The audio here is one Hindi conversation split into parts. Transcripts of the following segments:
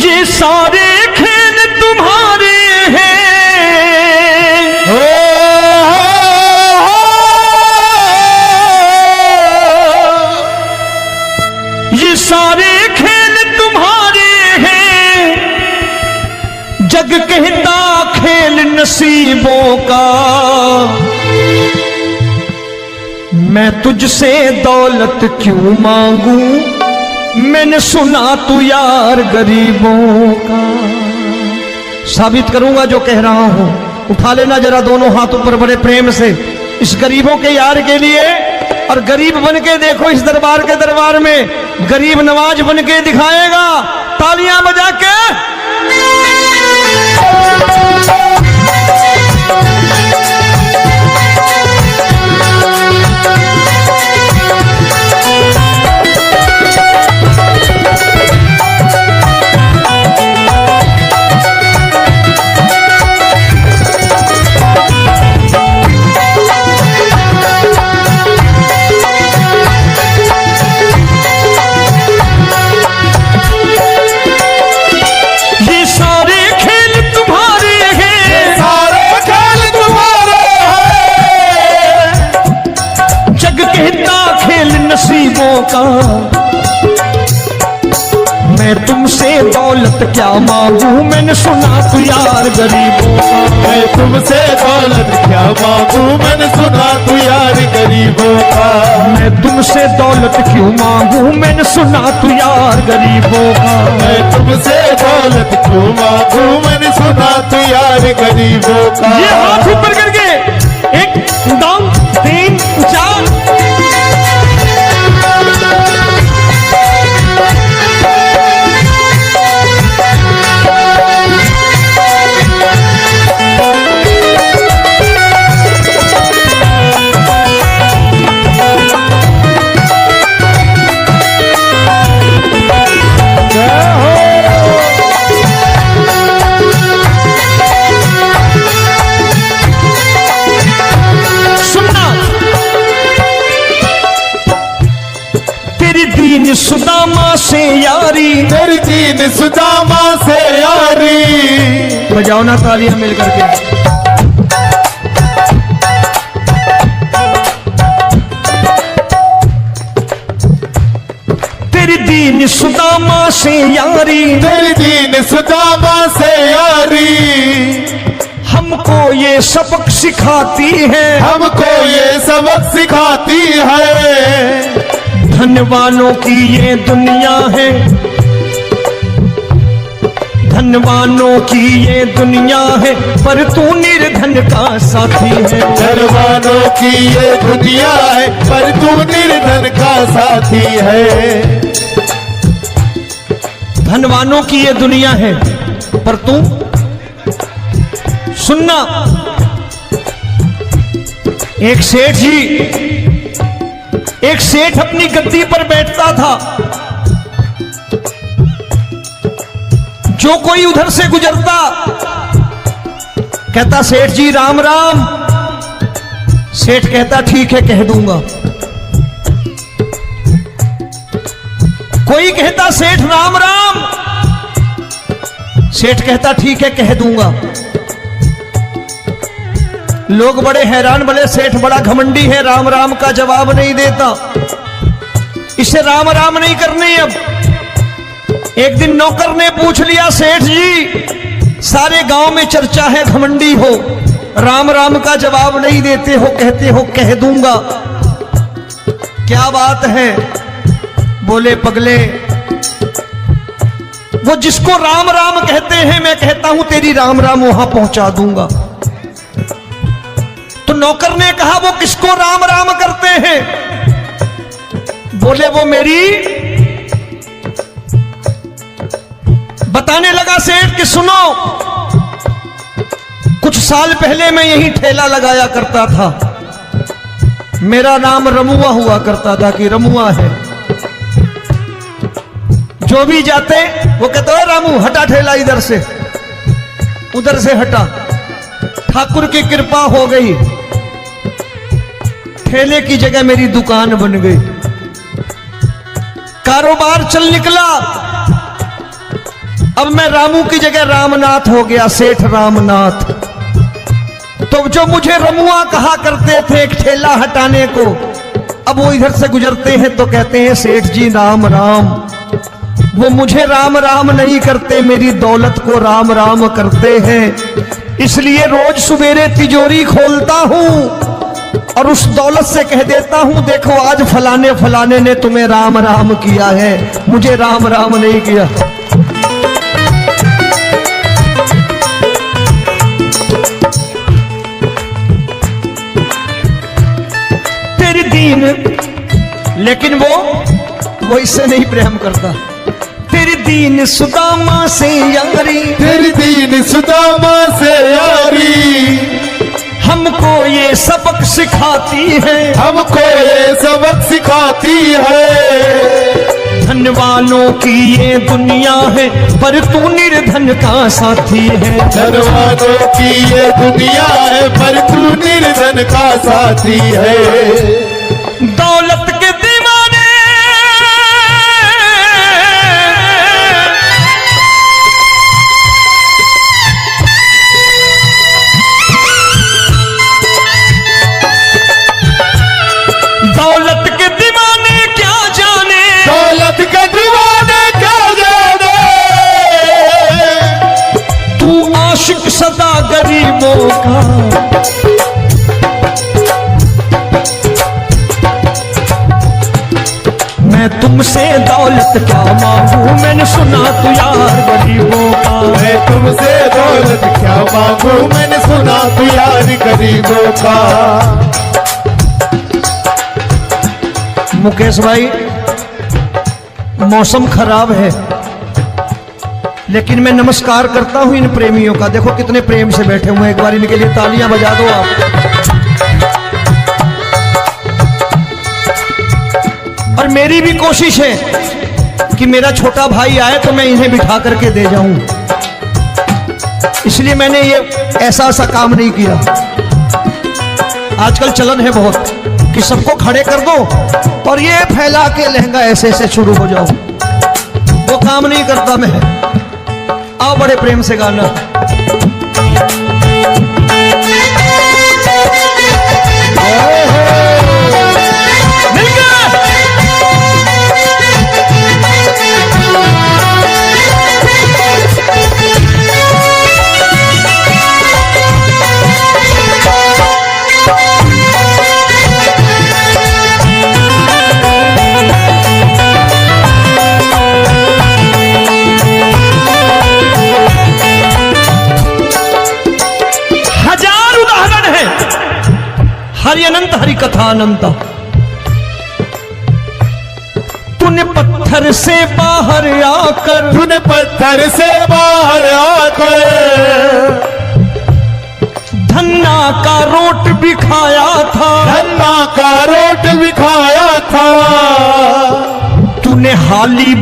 ये सारे खेल तुम्हारे हैं, ये सारे खेल तुम्हारे हैं, जग कहता खेल नसीबों का। मैं तुझसे दौलत क्यों मांगू, मैंने सुना तू यार गरीबों का। साबित करूंगा जो कह रहा हूं। उठा लेना जरा दोनों हाथों पर बड़े प्रेम से इस गरीबों के यार के लिए, और गरीब बन के देखो इस दरबार के दरबार में गरीब नवाज बन के दिखाएगा, तालियां बजा के। नसीबों का मैं तुमसे दौलत क्या मांगू, मैंने सुना तू यार गरीबों का। मैं तुमसे दौलत क्या मांगू, मैंने सुना तू यार गरीबों का। मैं तुमसे दौलत क्यों मांगू, मैंने सुना तू यार गरीबों का। मैं तुमसे दौलत क्यों मांगू, मैंने सुना तू यार गरीबों का। ये हाथ ऊपर करके 1 2 3 4 सुदामा से यारी, तेरी दीन सुदामा से यारी। बजाओ ना तालियां मिल करके। तेरी दीन सुदामा से यारी, तेरी दीन सुदामा से यारी। हमको ये सबक सिखाती है, हमको ये सबक सिखाती है। धनवानों की ये दुनिया है, धनवानों की ये दुनिया है, पर तू निर्धन का साथी है। धनवानों की ये दुनिया है, पर तू निर्धन का साथी है। धनवानों की ये दुनिया है, पर तू सुनना। एक सेठ जी, एक सेठ अपनी गद्दी पर बैठता था। जो कोई उधर से गुजरता कहता सेठ जी राम राम। सेठ कहता ठीक है कह दूंगा। कोई कहता सेठ राम राम। सेठ कहता ठीक है कह दूंगा। लोग बड़े हैरान, बोले सेठ बड़ा घमंडी है, राम राम का जवाब नहीं देता, इसे राम राम नहीं करनी। अब एक दिन नौकर ने पूछ लिया सेठ जी सारे गांव में चर्चा है घमंडी हो, राम राम का जवाब नहीं देते हो, कहते हो कह दूंगा, क्या बात है? बोले पगले वो जिसको राम राम कहते हैं मैं कहता हूं तेरी राम राम वहां पहुंचा दूंगा। तो नौकर ने कहा वो किसको राम राम करते हैं? बोले वो मेरी। बताने लगा सेठ कि सुनो, कुछ साल पहले मैं यही ठेला लगाया करता था, मेरा नाम रमुआ हुआ करता था कि रमुआ है। जो भी जाते वो कहते हो रामू हटा ठेला इधर से, उधर से हटा। ठाकुर की कृपा हो गई, ठेले की जगह मेरी दुकान बन गई, कारोबार चल निकला। अब मैं रामू की जगह रामनाथ हो गया, सेठ रामनाथ। तो जो मुझे रमुआ कहा करते थे एक ठेला हटाने को, अब वो इधर से गुजरते हैं तो कहते हैं सेठ जी राम राम। वो मुझे राम राम नहीं करते, मेरी दौलत को राम राम करते हैं। इसलिए रोज सवेरे तिजोरी खोलता हूं और उस दौलत से कह देता हूं, देखो आज फलाने फलाने ने तुम्हें राम राम किया है, मुझे राम राम नहीं किया। तेरी दीन, लेकिन वो इससे नहीं प्रेम करता। तेरी दीन सुदामा से यारी, तेरी दीन सुदामा से यारी, हमको ये सबक सिखाती है, हमको ये सबक सिखाती है। धन वालों की ये दुनिया है, पर तू निर्धन का साथी है। धन वालों की ये दुनिया है, पर तू निर्धन का साथी है। दौलत के दीवाने दौलत के दीवाने क्या जाने, दौलत के दीवाने क्या जाने, तू आशिक सदा गरीबों का। मैं तुमसे दौलत क्या मांगू, मैंने सुना तू यार गरीबों का। मैं तुमसे दौलत क्या मांगू, मैंने सुना तू यार गरीबों का। मुकेश भाई, मौसम खराब है, लेकिन मैं नमस्कार करता हूं इन प्रेमियों का। देखो कितने प्रेम से बैठे हुए हैं, एक बार इनके लिए तालियां बजा दो आप। और मेरी भी कोशिश है कि मेरा छोटा भाई आए तो मैं इन्हें बिठा करके दे जाऊं, इसलिए मैंने ये ऐसा काम नहीं किया। आजकल चलन है बहुत कि सबको खड़े कर दो और ये फैला के लहंगा ऐसे ऐसे शुरू हो जाओ, वो काम नहीं करता मैं। आओ बड़े प्रेम से गाना। हरि अनंत हरि कथा अनंत। तूने पत्थर से बाहर आकर, तूने पत्थर से बाहर आकर धन्ना का रोट भी खाया था, धन्ना का रोट भी खाया था। तूने हाली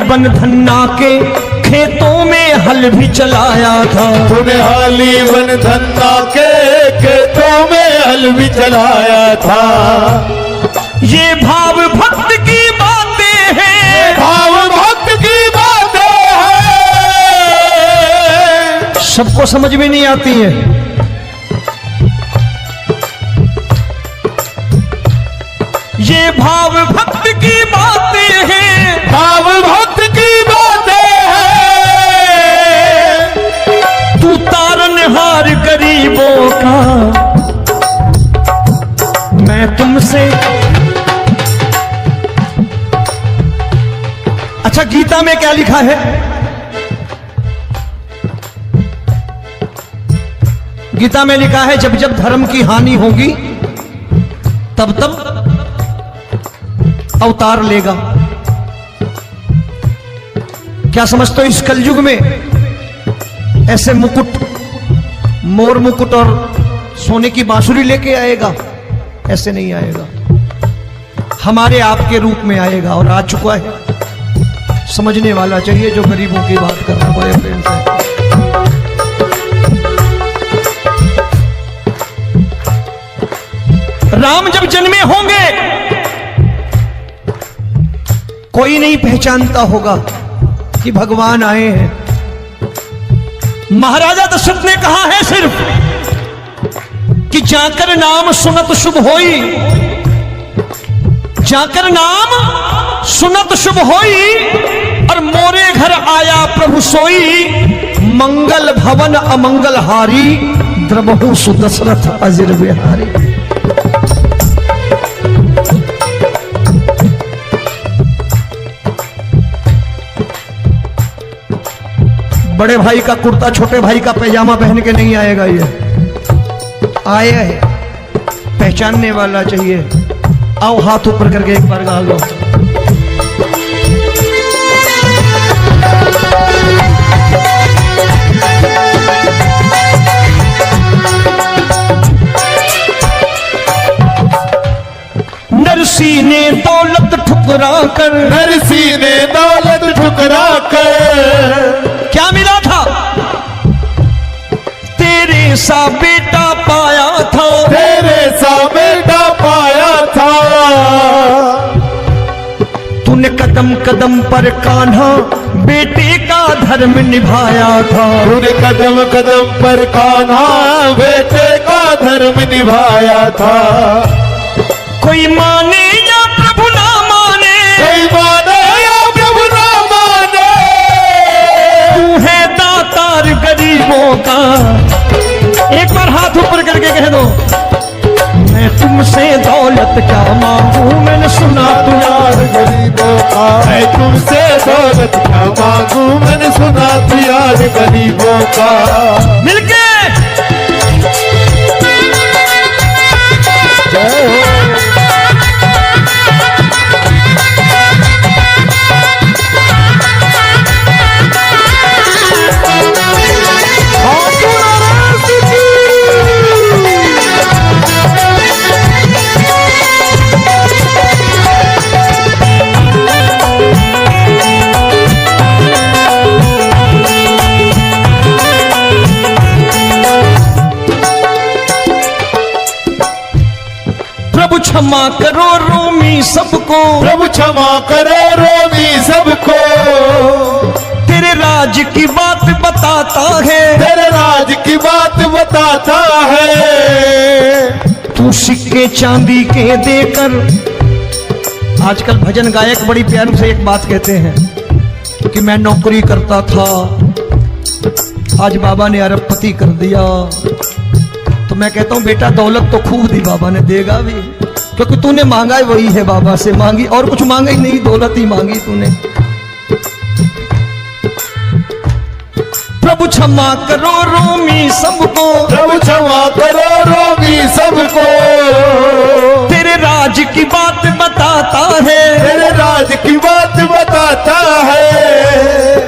बन धन्ना के खेतों में हल भी चलाया था। तूने हाली बन धन्ना के खेतों में हल भी चलाया था। ये भाव भक्त की बातें हैं, भाव भक्त की बातें हैं, सबको समझ में नहीं आती है। ये भाव भक्त की बातें हैं, भाव भक्त की बातें हैं। तू तारनहार गरीबों का, मैं तुमसे। अच्छा, गीता में क्या लिखा है? गीता में लिखा है जब जब धर्म की हानि होगी तब तब अवतार लेगा। क्या समझते हो, इस कलयुग में ऐसे मुकुट, मोर मुकुट और सोने की बांसुरी लेके आएगा? ऐसे नहीं आएगा, हमारे आपके रूप में आएगा और आ चुका है। समझने वाला चाहिए जो गरीबों की बात कर रहा है बड़े प्रेम से। राम जब जन्मे होंगे, कोई नहीं पहचानता होगा कि भगवान आए हैं। महाराजा दशरथ ने कहा है सिर्फ कि जाकर नाम सुनत शुभ होई, जाकर नाम सुनत शुभ होई, और मोरे घर आया प्रभु सोई, मंगल भवन अमंगल हारी, द्रबहु सुदशरथ अजिर बिहारी। बड़े भाई का कुर्ता छोटे भाई का पैजामा पहन के नहीं आएगा, ये आया है पहचानने वाला चाहिए। आओ हाथ ऊपर करके एक बार गा लो। नरसी ने दौलत ठुकरा कर, नरसी ने दौलत ठुकरा कर, क्या मिला था? तेरे सा बेटा पाया था, तेरे सा बेटा पाया था। तूने कदम कदम पर कान्हा बेटे का धर्म निभाया था, तूने कदम कदम पर कान्हा बेटे का धर्म निभाया था। कोई माने या प्रभु ना माने, कोई माने या प्रभु ना माने, तू है दातार गरीबों का। एक बार हाथ ऊपर करके कह दो, मैं तुमसे दौलत क्या मांगू, मैंने सुना तू यार गरीबों का। मैं तुमसे दौलत क्या मांगू, मैंने सुना तू यार गरीबों का। मिलके जय हो। प्रभु क्षमा करो रोमी सबको, प्रभु क्षमा करो रोमी सबको। तेरे राज की बात बताता है, तेरे राज की बात बताता है। तू सिक्के चांदी के देकर। आजकल भजन गायक बड़ी प्यार से एक बात कहते हैं कि मैं नौकरी करता था, आज बाबा ने अरबपति कर दिया। तो मैं कहता हूं बेटा दौलत तो खूब दी बाबा ने, देगा भी, क्योंकि तूने मांगा है वही है बाबा से मांगी, और कुछ मांगा ही नहीं, दौलत ही मांगी तूने। प्रभु क्षमा करो रोमी सबको, प्रभु क्षमा करो रोमी सबको। तेरे राज की बात बताता है, तेरे राज की बात बताता है।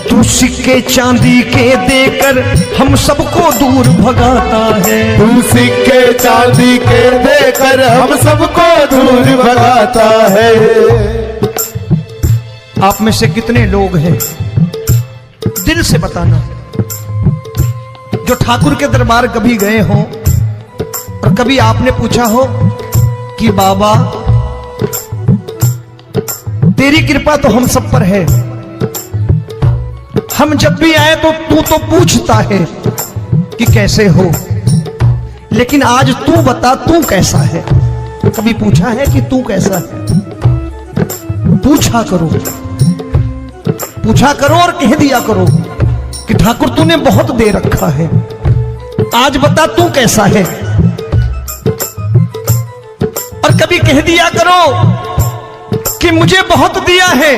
तू सिक्के चांदी के देकर हम सबको दूर भगाता है, तू सिक्के चांदी के देकर हम सबको दूर भगाता है। आप में से कितने लोग हैं, दिल से बताना, जो ठाकुर के दरबार कभी गए हो और कभी आपने पूछा हो कि बाबा तेरी कृपा तो हम सब पर है, हम जब भी आए तो तू तो पूछता है कि कैसे हो, लेकिन आज तू बता तू कैसा है। कभी पूछा है कि तू कैसा है? पूछा करो, पूछा करो और कह दिया करो कि ठाकुर तूने बहुत दे रखा है, आज बता तू कैसा है। और कभी कह दिया करो कि मुझे बहुत दिया है,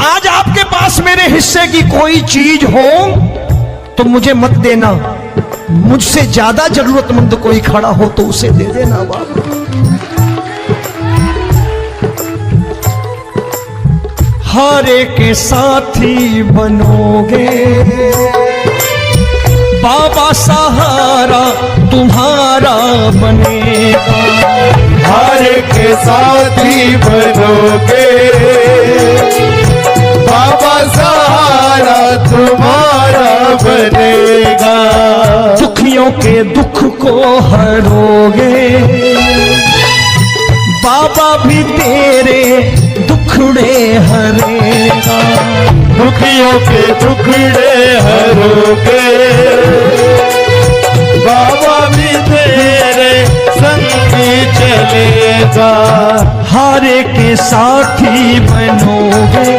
आज आपके पास मेरे हिस्से की कोई चीज हो तो मुझे मत देना, मुझसे ज्यादा जरूरतमंद कोई खड़ा हो तो उसे दे देना बाबा। हारे के साथी बनोगे बाबा, सहारा तुम्हारा बनेगा। हारे के साथी बनोगे बाबा, सहारा तुम्हारा बनेगा। दुखियों के दुख को हरोगे बाबा, भी तेरे दुखड़े टुकड़े हरेगा। दुखियों के टुकड़े हरोगे, बाबा भी तेरे संगी चलेगा। हारे के साथी बनोगे,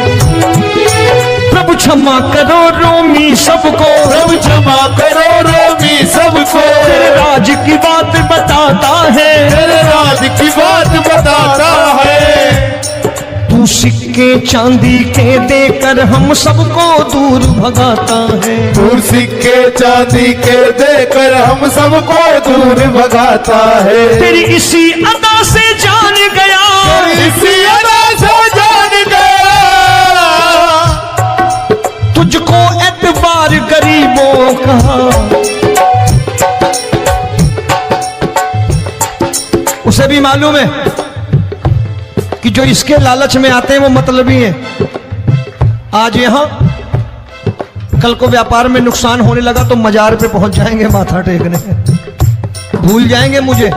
प्रभु क्षमा करो रोमी सबको, प्रभु क्षमा करो रोमी सबको। तेरे राज की बात बताता है, तेरे राज की बात बताता है। तू सिक्के चांदी के देकर हम सबको दूर भगाता है। दूर सिक्के चांदी के देकर हम सबको दूर भगाता है। तेरी इसी अदा से जान गया, इसी अदा से जान गया, तुझको एतबार गरीबों का। उसे भी मालूम है कि जो इसके लालच में आते हैं वो मतलबी हैं। आज यहां कल को व्यापार में नुकसान होने लगा तो मजार पे पहुंच जाएंगे माथा टेकने, भूल जाएंगे मुझे,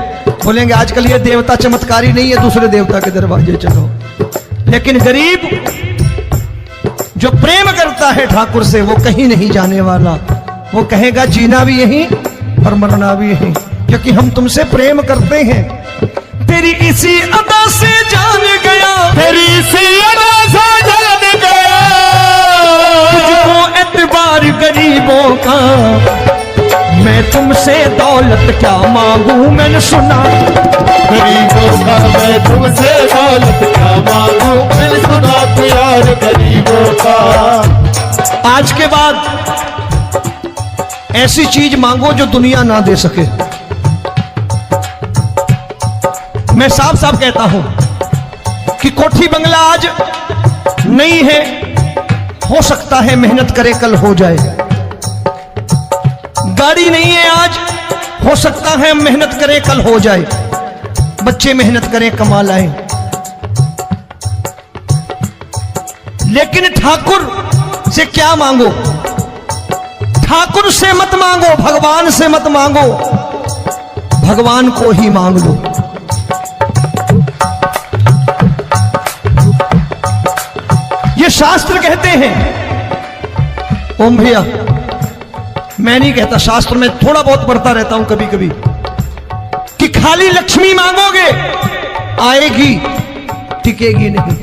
बोलेंगे आजकल ये देवता चमत्कारी नहीं है, दूसरे देवता के दरवाजे चलो। लेकिन गरीब जो प्रेम करता है ठाकुर से वो कहीं नहीं जाने वाला, वो कहेगा जीना भी यहीं और मरना भी यहीं, क्योंकि हम तुमसे प्रेम करते हैं। तेरी इसी अदा से जान गया, तेरी इसी अदा से जान गया, तुझको एतबार गरीबों का। मैं तुमसे दौलत क्या मांगू, मैंने सुना गरीबों का। मैं तुमसे दौलत क्या मांगू, मैंने सुना प्यार गरीबों का। आज के बाद ऐसी चीज मांगो जो दुनिया ना दे सके। मैं साफ साफ कहता हूं कि कोठी बंगला आज नहीं है, हो सकता है मेहनत करे कल हो जाए। गाड़ी नहीं है आज, हो सकता है मेहनत करें कल हो जाए। बच्चे मेहनत करें कमा लाएं, लेकिन ठाकुर से क्या मांगो? ठाकुर से मत मांगो, भगवान से मत मांगो, भगवान को ही मांग लो। ये शास्त्र कहते हैं, ओम भैया मैं नहीं कहता, शास्त्र में थोड़ा बहुत पढ़ता रहता हूं कभी कभी, कि खाली लक्ष्मी मांगोगे आएगी, टिकेगी नहीं।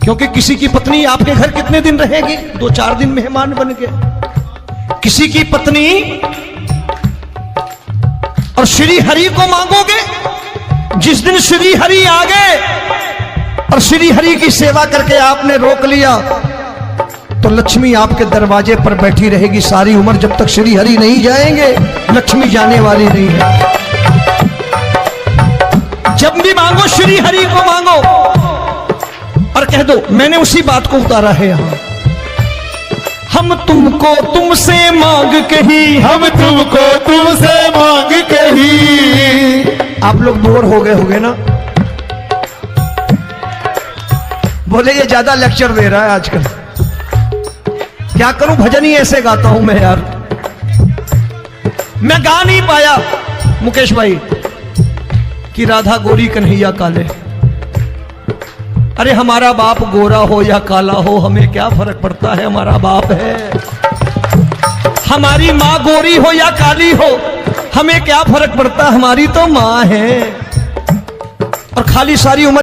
क्योंकि किसी की पत्नी आपके घर कितने दिन रहेगी? 2-4 दिन मेहमान बन के। किसी की पत्नी और श्री हरि को मांगोगे, जिस दिन श्री हरि आ गए और श्री हरि की सेवा करके आपने रोक लिया तो लक्ष्मी आपके दरवाजे पर बैठी रहेगी सारी उम्र, जब तक श्री हरि नहीं जाएंगे लक्ष्मी जाने वाली नहीं है। जब भी मांगो श्री हरि को मांगो और कह दो मैंने उसी बात को उतारा है यहां, हम तुमको तुमसे मांग कही, हम तुमको तुमसे मांग कही। आप लोग बोर हो गए होंगे ना, बोले ये ज्यादा लेक्चर दे रहा है आजकल। क्या करूं, भजन ही ऐसे गाता हूं मैं यार। मैं गा नहीं पाया मुकेश भाई कि राधा गोरी कन्हैया काले। अरे हमारा बाप गोरा हो या काला हो हमें क्या फर्क पड़ता है, हमारा बाप है। हमारी माँ गोरी हो या काली हो हमें क्या फर्क पड़ता, हमारी तो माँ है। और खाली सारी उम्र